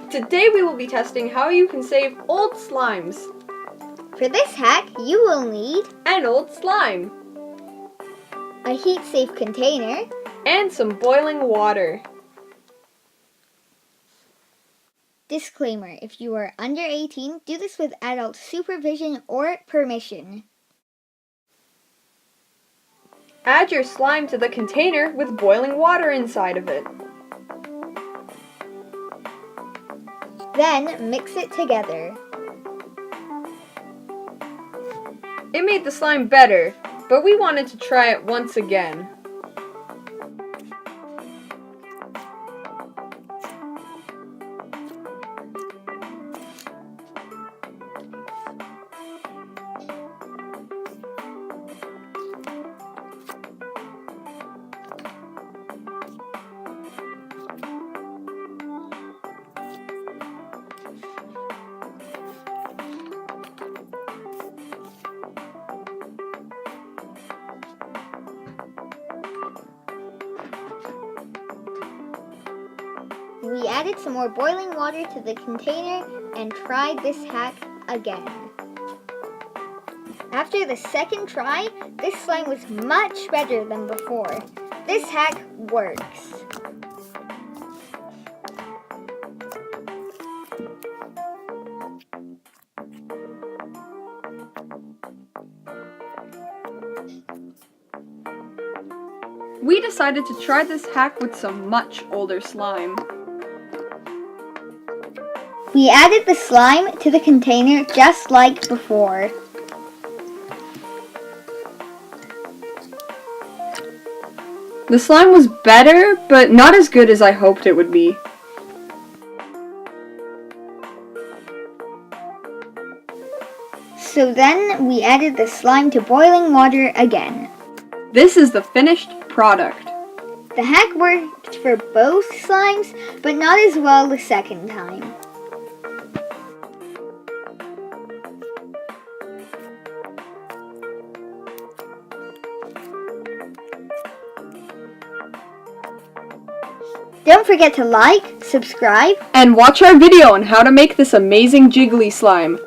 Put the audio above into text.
Today we will be testing how you can save old slimes. For this hack, you will need An old slime. a heat-safe container And some boiling water. Disclaimer, if you are under 18, do this with adult supervision or permission. Add your slime to the container with boiling water inside of it. Then mix it together. It made the slime better, but we wanted to try it once again. We added some more boiling water to the container and tried this hack again. After the second try, this slime was much better than before. This hack works. We decided to try this hack with some much older slime. We added the slime to the container just like before. The slime was better, but not as good as I hoped it would be. So then we added the slime to boiling water again. This is the finished product. The hack worked for both slimes, but not as well the second time. Don't forget to like, subscribe, And watch our video on how to make this amazing jiggly slime.